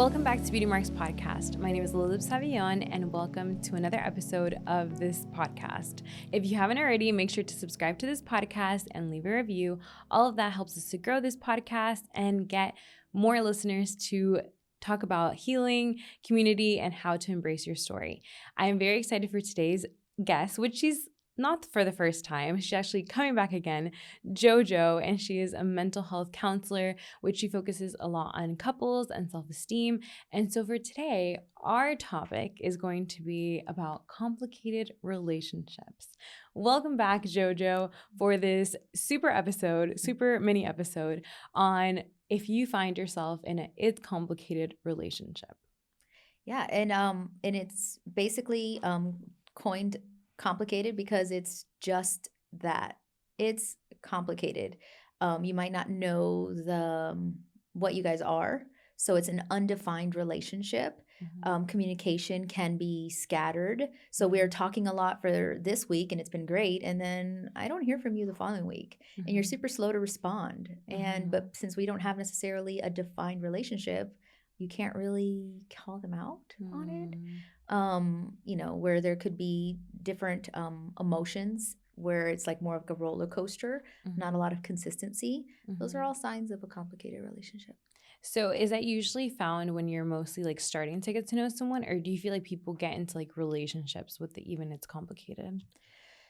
Welcome back to Beauty Marks Podcast. My name is Elizabeth Savillon, and welcome to another episode of this podcast. If you haven't already, make sure to subscribe to this podcast and leave a review. All of that helps us to grow this podcast and get more listeners to talk about healing, community, and how to embrace your story. I am very excited for today's guest, which she's not for the first time. She's actually coming back again, Jojo, and she is a mental health counselor, which she focuses a lot on couples and self-esteem. And so for today, our topic is going to be about complicated relationships. Welcome back, Jojo, for this super mini episode on if you find yourself in a it's complicated relationship. Yeah, and it's basically coined complicated because it's just that. It's complicated. You might not know what you guys are, so it's an undefined relationship. Communication can be scattered. So we're talking a lot for this week, and it's been great, and then I don't hear from you the following week, and you're super slow to respond. But since we don't have necessarily a defined relationship, you can't really call them out on it. Where there could be different emotions where it's like more of a roller coaster, not a lot of consistency. Those are all signs of a complicated relationship. So is that usually found when you're mostly like starting to get to know someone, or do you feel like people get into like relationships with even it's complicated?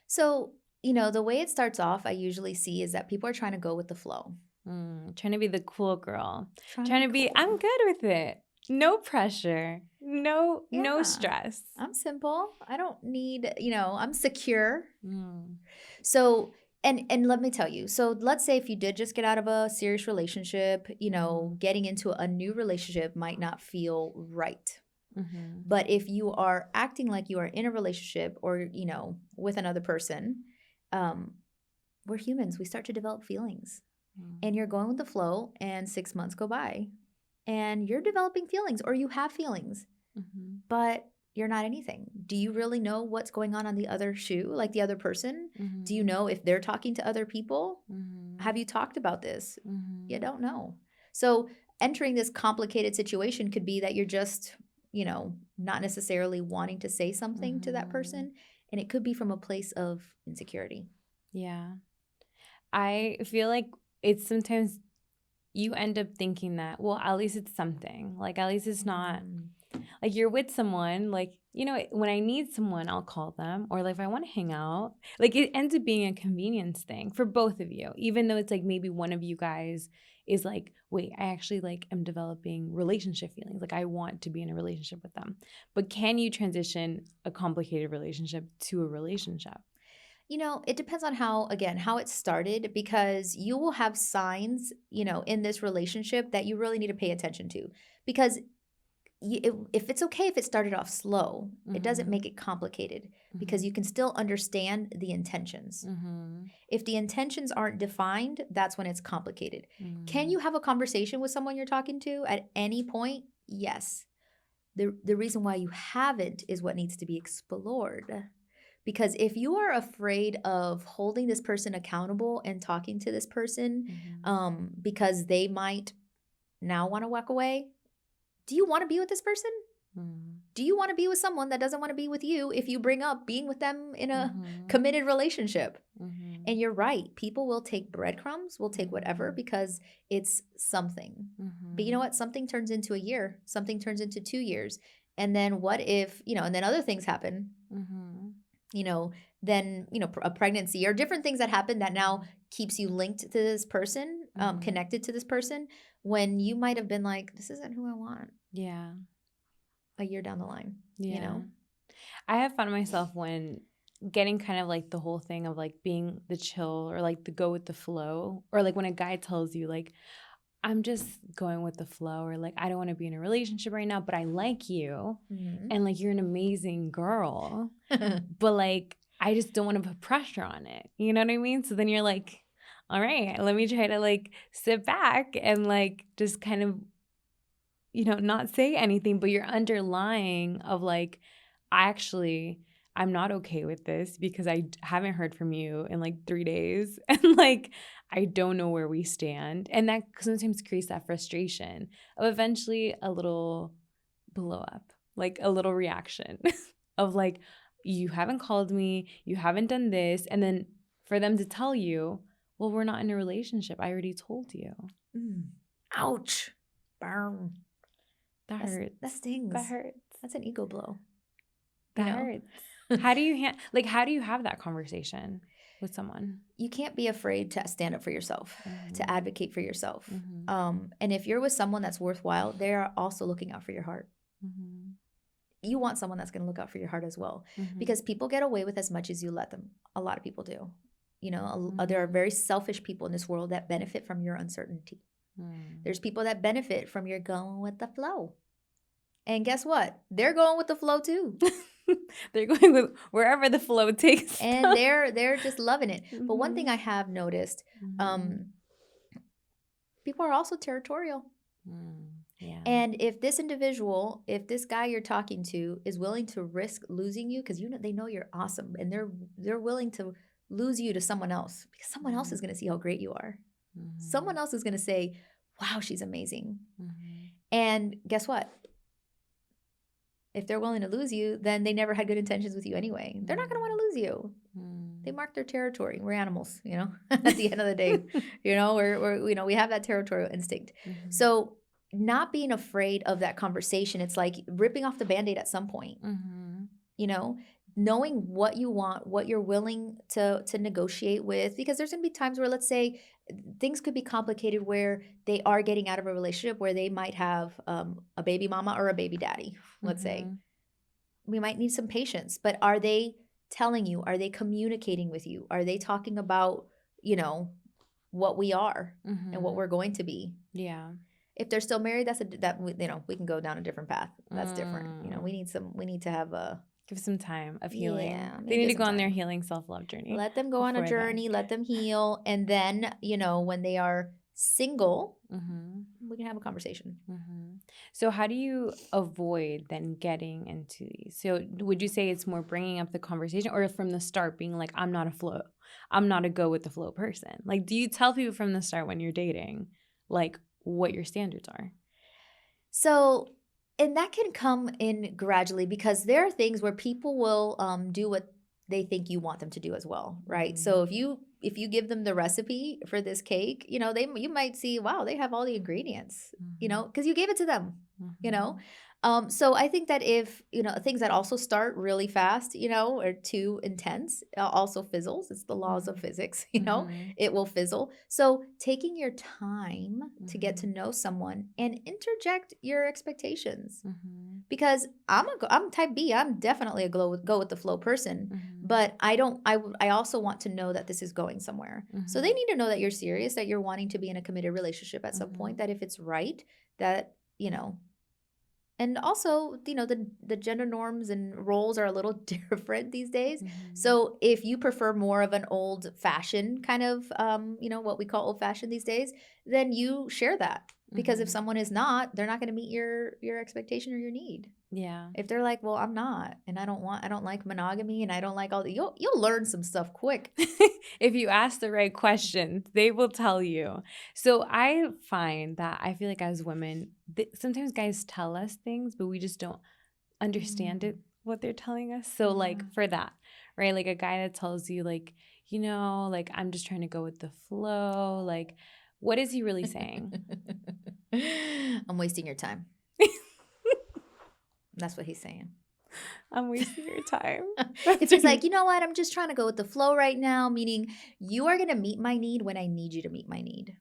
So, the way it starts off, I usually see is that people are trying to go with the flow. Trying to be the cool girl. Trying to be, I'm good with it. No pressure. No stress. I'm simple. I don't need, I'm secure. So, and let me tell you, so let's say if you did just get out of a serious relationship, getting into a new relationship might not feel right. But if you are acting like you are in a relationship or, with another person, we're humans. We start to develop feelings. And you're going with the flow, and 6 months go by and you're developing feelings, or you have feelings, but you're not anything. Do you really know what's going on the other shoe, like the other person? Do you know if they're talking to other people? Have you talked about this? You don't know. So entering this complicated situation could be that you're just, not necessarily wanting to say something to that person. And it could be from a place of insecurity. Yeah. I feel like it's sometimes you end up thinking that, well, at least it's something. Like, at least it's not like you're with someone, like, when I need someone, I'll call them. Or like if I want to hang out, like it ends up being a convenience thing for both of you, even though it's like maybe one of you guys is like, wait, I actually like am developing relationship feelings. Like I want to be in a relationship with them. But can you transition a complicated relationship to a relationship? It depends on how it started, because you will have signs, in this relationship that you really need to pay attention to, because if it's okay if it started off slow, it doesn't make it complicated, because you can still understand the intentions. If the intentions aren't defined, that's when it's complicated. Can you have a conversation with someone you're talking to at any point? Yes. The reason why you haven't is what needs to be explored. Because if you are afraid of holding this person accountable and talking to this person, because they might now want to walk away, do you want to be with this person? Do you want to be with someone that doesn't want to be with you if you bring up being with them in a committed relationship? And you're right. People will take breadcrumbs, will take whatever, because it's something. But you know what? Something turns into a year. Something turns into 2 years. And then what if, and then other things happen. Then, a pregnancy or different things that happen that now keeps you linked to this person, connected to this person, when you might have been like, this isn't who I want. Yeah. A year down the line, I have found myself when getting kind of like the whole thing of like being the chill or like the go with the flow, or like when a guy tells you like, I'm just going with the flow, or like, I don't want to be in a relationship right now, but I like you. And like, you're an amazing girl, but like, I just don't want to put pressure on it. You know what I mean? So then you're like, all right, let me try to like sit back and like just kind of, not say anything, but you're underlying of like, I I'm not okay with this because I haven't heard from you in like 3 days. And like, I don't know where we stand. And that sometimes creates that frustration of eventually a little blow up, like a little reaction of like, you haven't called me, you haven't done this. And then for them to tell you, well, we're not in a relationship. I already told you. Ouch. Burn. That hurts. That stings. That hurts. That's an ego blow. That hurts. How do you how do you have that conversation with someone? You can't be afraid to stand up for yourself, to advocate for yourself. Mm-hmm. And if you're with someone that's worthwhile, they are also looking out for your heart. Mm-hmm. You want someone that's going to look out for your heart as well, Mm-hmm. because people get away with as much as you let them. A lot of people do. You know, Mm-hmm. there are very selfish people in this world that benefit from your uncertainty. Mm. There's people that benefit from your going with the flow. And guess what? They're going with the flow too. They're going with wherever the flow takes them. And they're just loving it. But one thing Mhm. I have noticed, Mhm. people are also territorial. Yeah. And if this individual, if this guy you're talking to is willing to risk losing you, because they know you're awesome, and they're willing to lose you to someone else, because someone else is going to see how great you are. Someone else is going to say, wow, she's amazing. And guess what? If they're willing to lose you, then they never had good intentions with you anyway. They're not going to want to lose you. They mark their territory. We're animals, you know, at the end of the day, you know, we're we have that territorial instinct. So not being afraid of that conversation, it's like ripping off the Band-Aid at some point, you know, knowing what you want, what you're willing to negotiate with, because there's going to be times where, let's say, things could be complicated where they are getting out of a relationship where they might have a baby mama or a baby daddy, let's say. We might need some patience, but are they telling you? Are they communicating with you? Are they talking about, you know, what we are and what we're going to be? Yeah. If they're still married, you know, we can go down a different path. That's different. You know, we need to have give some time of healing. Yeah, They need to go on their time. healing self-love journey. Let them go on a before journey, let them heal. And then, you know, when they are single, we can have a conversation. So how do you avoid then getting into these? So would you say it's more bringing up the conversation, or from the start being like, I'm not a go with the flow person? Like, do you tell people from the start when you're dating, like, what your standards are? So, and that can come in gradually, because there are things where people will do what they think you want them to do as well, right? So if you give them the recipe for this cake, you know, you might see, wow, they have all the ingredients, you know, because you gave it to them, you know. So I think that if, you know, things that also start really fast, you know, or too intense, also fizzles. It's the laws of physics, you know, it will fizzle. So taking your time to get to know someone and interject your expectations, because I'm type B. I'm definitely a go with the flow person, but I also want to know that this is going somewhere. So they need to know that you're serious, that you're wanting to be in a committed relationship at some point, that if it's right, that, you know. And also, you know, the gender norms and roles are a little different these days. So if you prefer more of an old fashioned kind of, you know, what we call old fashioned these days, then you share that. Because if someone is not, they're not going to meet your expectation or your need. Yeah. If they're like, well, I'm not, and I don't like monogamy, and I don't like all the, you'll learn some stuff quick. If you ask the right questions, they will tell you. So I find that I feel like as women, sometimes guys tell us things, but we just don't understand it, what they're telling us. So like for that, right? Like a guy that tells you like, you know, like, I'm just trying to go with the flow. Like, what is he really saying? I'm wasting your time. That's what he's saying. I'm wasting your time. If he's like, you know what, I'm just trying to go with the flow right now, meaning you are going to meet my need when I need you to meet my need.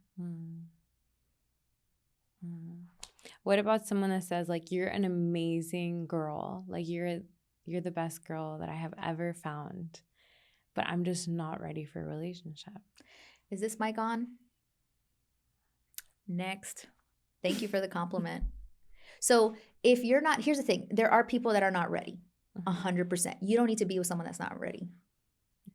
What about someone that says like, you're an amazing girl, like you're the best girl that I have ever found, but I'm just not ready for a relationship? Is this mic on? Next. Thank you for the compliment. So if you're not, here's the thing. There are people that are not ready. 100%. You don't need to be with someone that's not ready.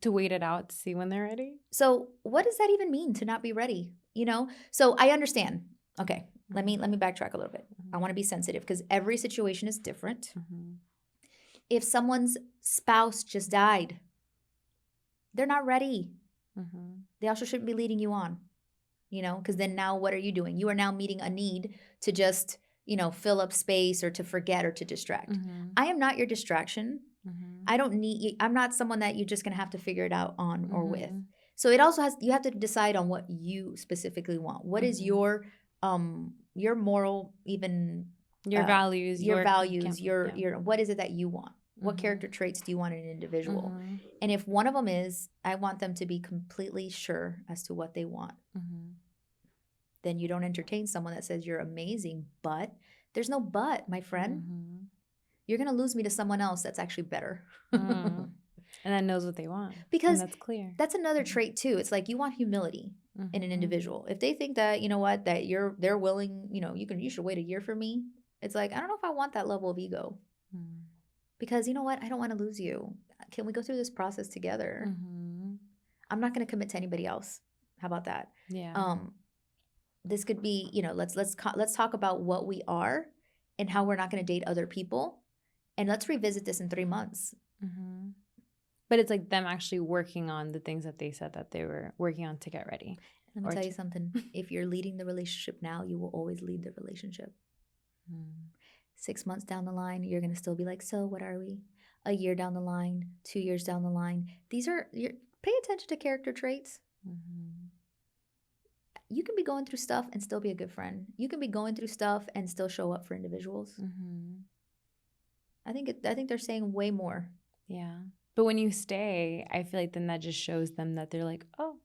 To wait it out to see when they're ready? So what does that even mean, to not be ready? You know? So I understand. Okay. Let me backtrack a little bit. I want to be sensitive because every situation is different. If someone's spouse just died, they're not ready. They also shouldn't be leading you on, because then now what are you doing? You are now meeting a need to just, fill up space or to forget or to distract. I am not your distraction. I don't need, I'm not someone that you're just going to have to figure it out on or with. So it also you have to decide on what you specifically want. What is your moral, even your values, your what is it that you want? What character traits do you want in an individual? And if one of them is, I want them to be completely sure as to what they want, then you don't entertain someone that says you're amazing, but there's no but, my friend. You're going to lose me to someone else that's actually better. And that knows what they want. Because that's clear. That's another trait too. It's like you want humility in an individual. If they think that, that they're willing, you should wait a year for me. It's like, I don't know if I want that level of ego. Because you know what? I don't want to lose you. Can we go through this process together? I'm not going to commit to anybody else. How about that? Yeah. This could be, let's talk about what we are and how we're not going to date other people. And let's revisit this in 3 months. But it's like them actually working on the things that they said that they were working on to get ready. Let me tell you something. If you're leading the relationship now, you will always lead the relationship. 6 months down the line, you're going to still be like, so what are we? A year down the line, 2 years down the line. Pay attention to character traits. You can be going through stuff and still be a good friend. You can be going through stuff and still show up for individuals. I think they're saying way more. Yeah. But when you stay, I feel like then that just shows them that they're like, oh,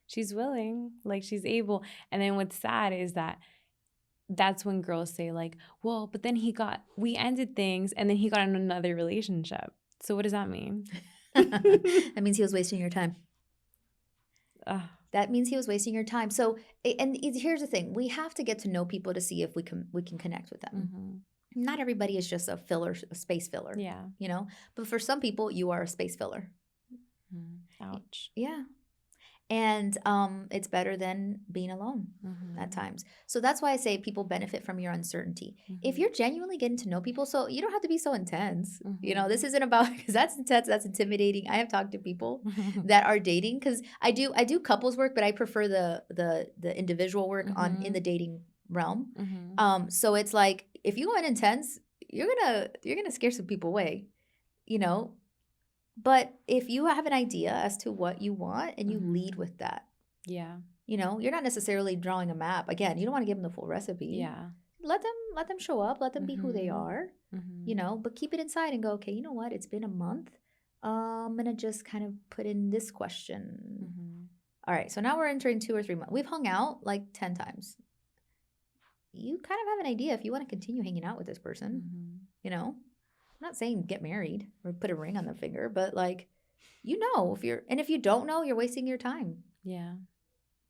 she's willing, like she's able. And then what's sad is that's when girls say like, well, but then we ended things and then he got in another relationship. So what does that mean? That means he was wasting your time. That means he was wasting your time. So, and here's the thing. We have to get to know people to see if we can connect with them. Not everybody is just a space filler. Yeah. But for some people, you are a space filler. Ouch. Yeah. And it's better than being alone at times. So that's why I say people benefit from your uncertainty. If you're genuinely getting to know people, so you don't have to be so intense. This isn't about, because that's intense, that's intimidating. I have talked to people that are dating, because I do couples work, but I prefer the individual work in the dating realm. So it's like, if you go in intense, you're gonna scare some people away, But if you have an idea as to what you want and you lead with that, you're not necessarily drawing a map. Again, you don't want to give them the full recipe. Yeah, let them show up. Let them be who they are. But keep it inside and go, okay, you know what? It's been a month. I'm gonna just kind of put in this question. All right, so now we're entering 2 or 3 months. We've hung out like 10 times. You kind of have an idea if you want to continue hanging out with this person. I'm not saying get married or put a ring on the finger, but like, if you don't know, you're wasting your time. Yeah.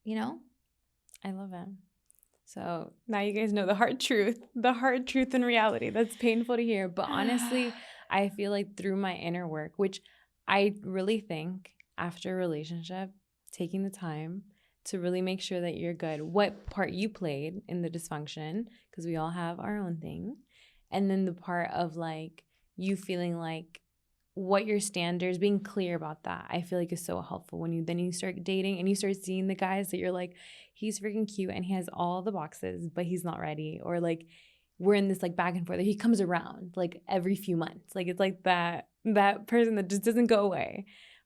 I love it. So now you guys know the hard truth and reality. That's painful to hear. But honestly, I feel like through my inner work, which I really think after a relationship, taking the time to really make sure that you're good, what part you played in the dysfunction, because we all have our own thing. And then the part of like, you feeling like what your standards, being clear about that, I feel like is so helpful when you start dating and you start seeing the guys that you're like, he's freaking cute and he has all the boxes, but he's not ready. Or like, we're in this like back and forth. He comes around like every few months. Like, it's like that person that just doesn't go away.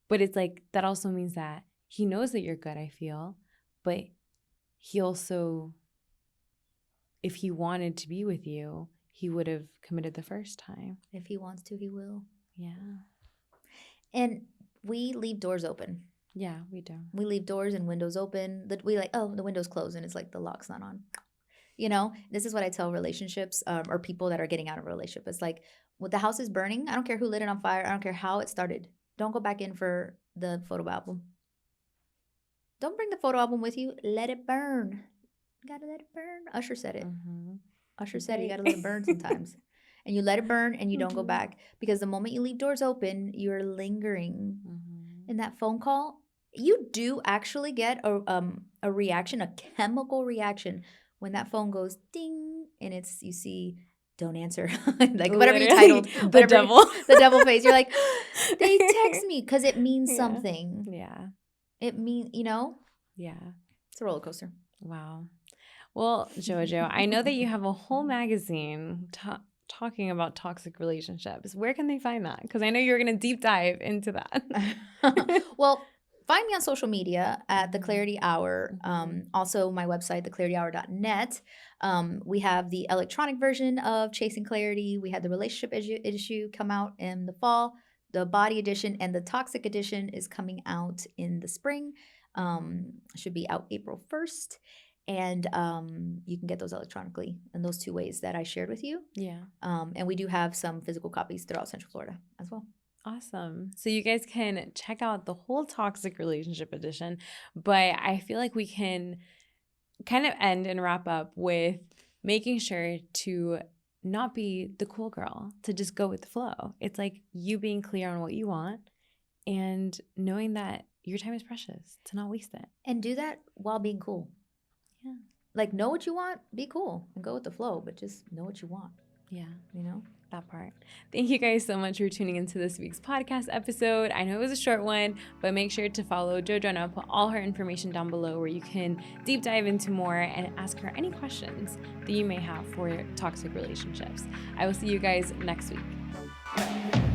But it's like, that also means that he knows that you're good, I feel. But he also, if he wanted to be with you, he would have committed the first time. If he wants to, he will. Yeah. And we leave doors open. Yeah, we do. We leave doors and windows open. We like, oh, the window's closed and it's like the lock's not on. This is what I tell relationships or people that are getting out of a relationship. It's like, when the house is burning, I don't care who lit it on fire. I don't care how it started. Don't go back in for the photo album. Don't bring the photo album with you. Let it burn. You gotta let it burn. Usher said it. Usher said you gotta let it burn sometimes. And you let it burn and you don't go back. Because the moment you leave doors open, you're lingering. In that phone call, you do actually get a reaction, a chemical reaction, when that phone goes ding and you see don't answer. Like whatever you Literally, titled, the devil. the devil face. You're like, they text me because it means Yeah. something. Yeah. It means, Yeah. it's a roller coaster. Wow. Well, Jojo, I know that you have a whole magazine talking about toxic relationships. Where can they find that? Because I know you're going to deep dive into that. Well, find me on social media at The Mhm. Clarity Hour. Mhm. Also, my website, theclarityhour.net. We have the electronic version of Chasing Clarity. We had the relationship issue come out in the fall. The body edition and the toxic edition is coming out in the spring. Should be out April 1st. And you can get those electronically in those two ways that I shared with you. Yeah. And we do have some physical copies throughout Central Florida as well. Awesome. So you guys can check out the whole toxic relationship edition, but I feel like we can kind of end and wrap up with making sure to not be the cool girl, to just go with the flow. It's like you being clear on what you want and knowing that your time is precious, to not waste it. And do that while being cool. Yeah. Like, know what you want, be cool, and go with the flow, but just know what you want, Yeah. That part. Thank you guys so much for tuning into this week's podcast episode. I know it was a short one, but make sure to follow Jojo, and I'll put all her information down below where you can deep dive into more and ask her any questions that you may have for toxic relationships. I will see you guys next week.